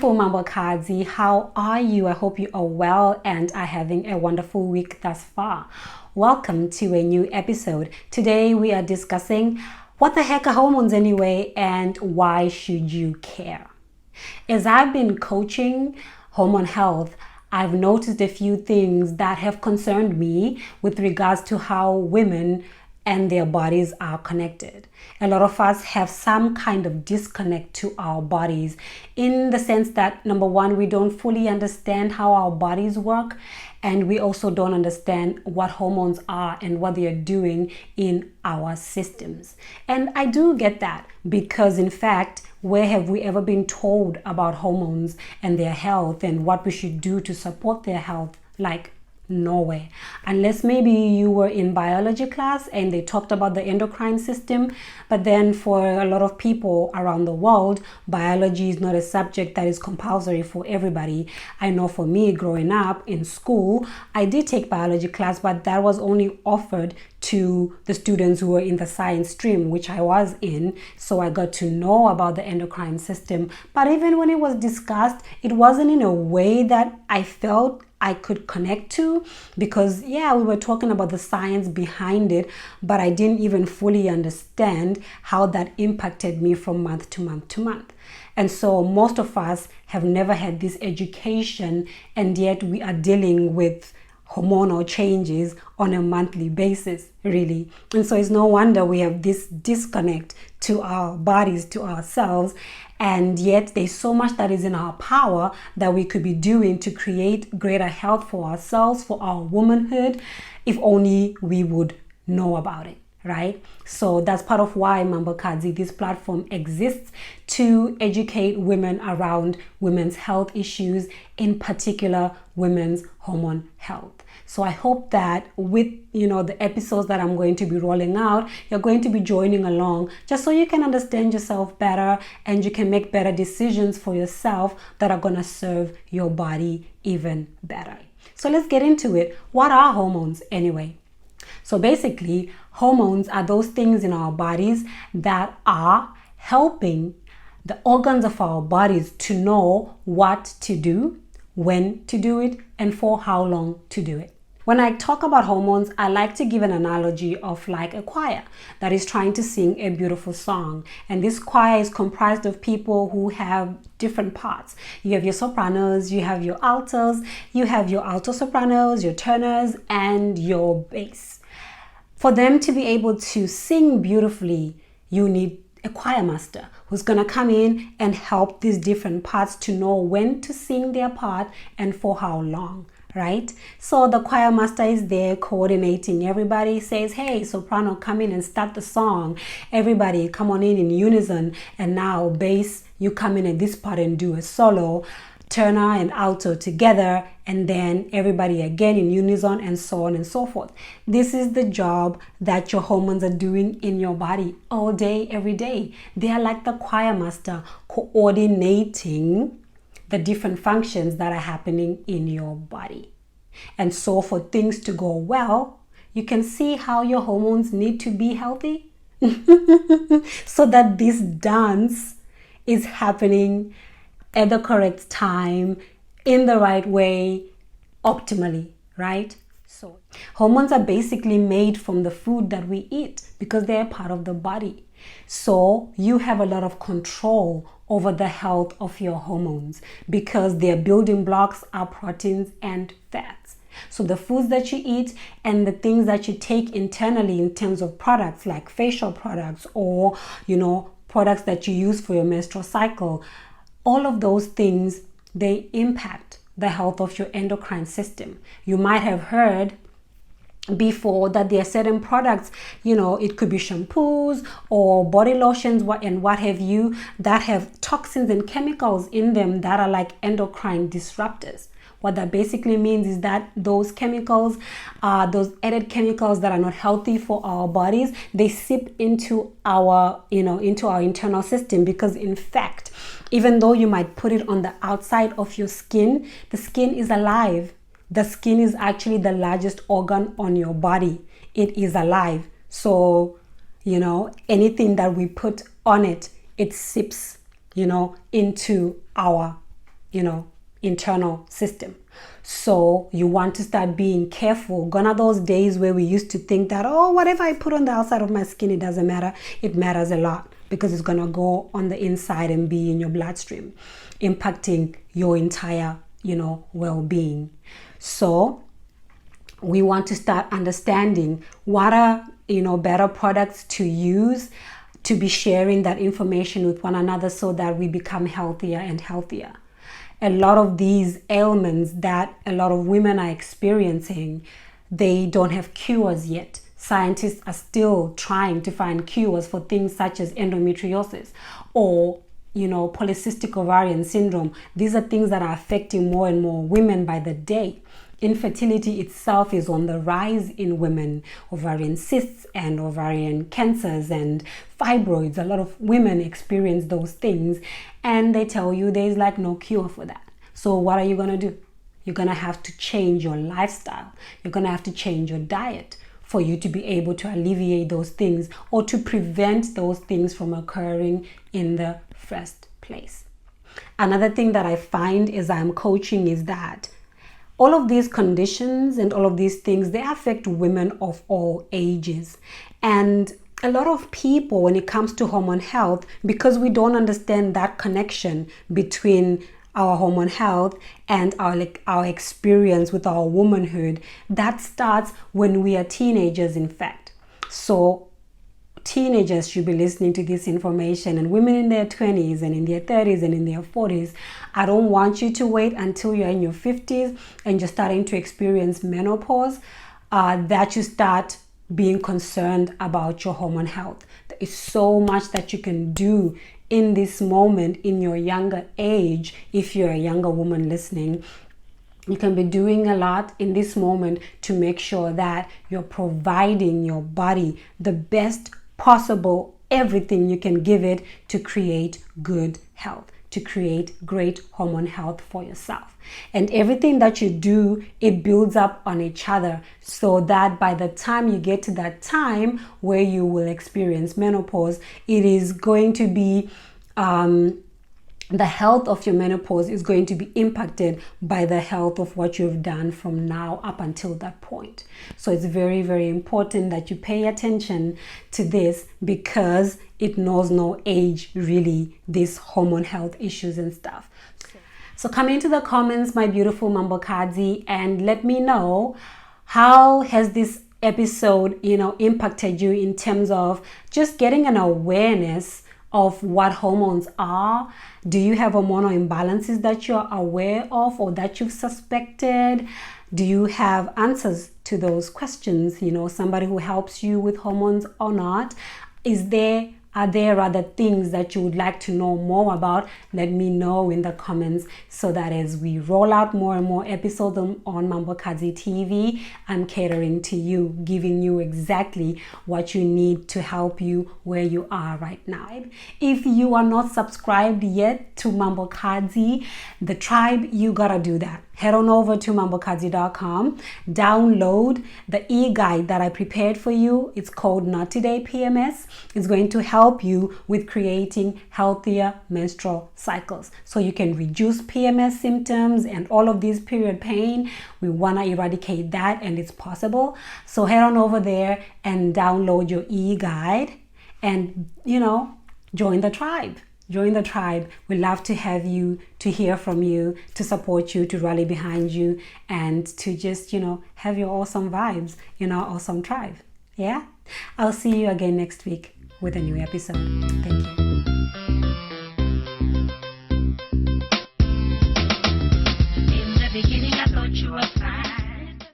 Beautiful Mambakazi, how are you? I hope you are well and are having a wonderful week thus far. Welcome to a new episode. Today we are discussing what the heck are hormones anyway and why should you care? As I've been coaching hormone health, I've noticed a few things that have concerned me with regards to how women and their bodies are connected. A lot of us have some kind of disconnect to our bodies in the sense that, number one, we don't fully understand how our bodies work, and we also don't understand what hormones are and what they are doing in our systems. And I do get that because, in fact, where have we ever been told about hormones and their health and what we should do to support their health? Like, nowhere. Unless maybe you were in biology class and they talked about the endocrine system, but then for a lot of people around the world, biology is not a subject that is compulsory for everybody. I know for me, growing up in school, I did take biology class, but that was only offered to the students who were in the science stream, which I was in. So I got to know about the endocrine system. But even when it was discussed, it wasn't in a way that I felt I could connect to, because we were talking about the science behind it, but I didn't even fully understand how that impacted me from month to month to month. And so most of us have never had this education, and yet we are dealing with hormonal changes on a monthly basis, really. And so it's no wonder we have this disconnect to our bodies, to ourselves, and yet there's so much that is in our power that we could be doing to create greater health for ourselves, for our womanhood, if only we would know about it, right? So that's part of why Mambakazi, this platform, exists to educate women around women's health issues, in particular women's hormone health. So I hope that with the episodes that I'm going to be rolling out, you're going to be joining along just so you can understand yourself better and you can make better decisions for yourself that are going to serve your body even better. So let's get into it. What are hormones anyway? So basically, hormones are those things in our bodies that are helping the organs of our bodies to know what to do, when to do it, and for how long to do it. When I talk about hormones, I like to give an analogy of like a choir that is trying to sing a beautiful song. And this choir is comprised of people who have different parts. You have your sopranos, you have your altos, you have your alto sopranos, your tenors, and your bass. For them to be able to sing beautifully, you need a choir master who's going to come in and help these different parts to know when to sing their part and for how long. Right? So the choir master is there coordinating. Everybody says, hey, soprano, come in and start the song. Everybody come on in unison. And now bass, you come in at this part and do a solo. Tenor and alto together, and then everybody again in unison, and so on and so forth. This is the job that your hormones are doing in your body all day, every day. They are like the choir master coordinating the different functions that are happening in your body. And so for things to go well, you can see how your hormones need to be healthy so that this dance is happening at the correct time, in the right way, optimally, right? So hormones are basically made from the food that we eat because they're part of the body. So you have a lot of control over the health of your hormones because their building blocks are proteins and fats. So the foods that you eat and the things that you take internally in terms of products like facial products or, products that you use for your menstrual cycle, all of those things, they impact the health of your endocrine system. You might have heard before that there are certain products, it could be shampoos or body lotions and what have you, that have toxins and chemicals in them that are like endocrine disruptors. What that basically means is that those chemicals, those added chemicals that are not healthy for our bodies, they seep into our internal system because, in fact, even though you might put it on the outside of your skin, the skin is alive. The skin is actually the largest organ on your body. It is alive. So, anything that we put on it, it seeps, into our internal system. So you want to start being careful. Gone are those days where we used to think that, oh, whatever I put on the outside of my skin, it doesn't matter. It matters a lot, because it's going to go on the inside and be in your bloodstream, impacting your entire, well-being. So we want to start understanding what are, better products to use, to be sharing that information with one another so that we become healthier and healthier. A lot of these ailments that a lot of women are experiencing, they don't have cures yet. Scientists are still trying to find cures for things such as endometriosis or, polycystic ovarian syndrome. These are things that are affecting more and more women by the day. Infertility itself is on the rise in women. Ovarian cysts and ovarian cancers and fibroids. A lot of women experience those things, and they tell you there's like no cure for that. So what are you going to do? You're going to have to change your lifestyle. You're going to have to change your diet for you to be able to alleviate those things or to prevent those things from occurring in the first place. Another thing that I find as I'm coaching is that all of these conditions and all of these things, they affect women of all ages. And a lot of people, when it comes to hormone health, because we don't understand that connection between our hormone health and our experience with our womanhood, that starts when we are teenagers, in fact. So teenagers should be listening to this information, and women in their 20s and in their 30s and in their 40s. I don't want you to wait until you're in your 50s and you're starting to experience menopause that you start being concerned about your hormone health. There is so much that you can do in this moment in your younger age. If you're a younger woman listening, you can be doing a lot in this moment to make sure that you're providing your body the best possible everything you can give it to create good health, to create great hormone health for yourself. And everything that you do, it builds up on each other, so that by the time you get to that time where you will experience menopause, it is going to be the health of your menopause is going to be impacted by the health of what you've done from now up until that point. So it's very, very important that you pay attention to this, because it knows no age, really, these hormone health issues and stuff. So come into the comments, my beautiful Mambokadzi, and let me know, how has this episode, impacted you in terms of just getting an awareness of what hormones are? Do you have hormonal imbalances that you're aware of or that you've suspected? Do you have answers to those questions? Somebody who helps you with hormones or not? Are there other things that you would like to know more about? Let me know in the comments, so that as we roll out more and more episodes on Mambokadzi TV, I'm catering to you, giving you exactly what you need to help you where you are right now. If you are not subscribed yet to Mambokadzi, the tribe, you gotta do that. Head on over to mambokadzi.com, download the e-guide that I prepared for you. It's called Not Today PMS. It's going to help you with creating healthier menstrual cycles, so you can reduce PMS symptoms and all of these period pain. We want to eradicate that, and it's possible. So head on over there and download your e-guide and, join the tribe. Join the tribe. We love to have you, to hear from you, to support you, to rally behind you, and to just, have your awesome vibes in our awesome tribe. Yeah? I'll see you again next week with a new episode. Thank you.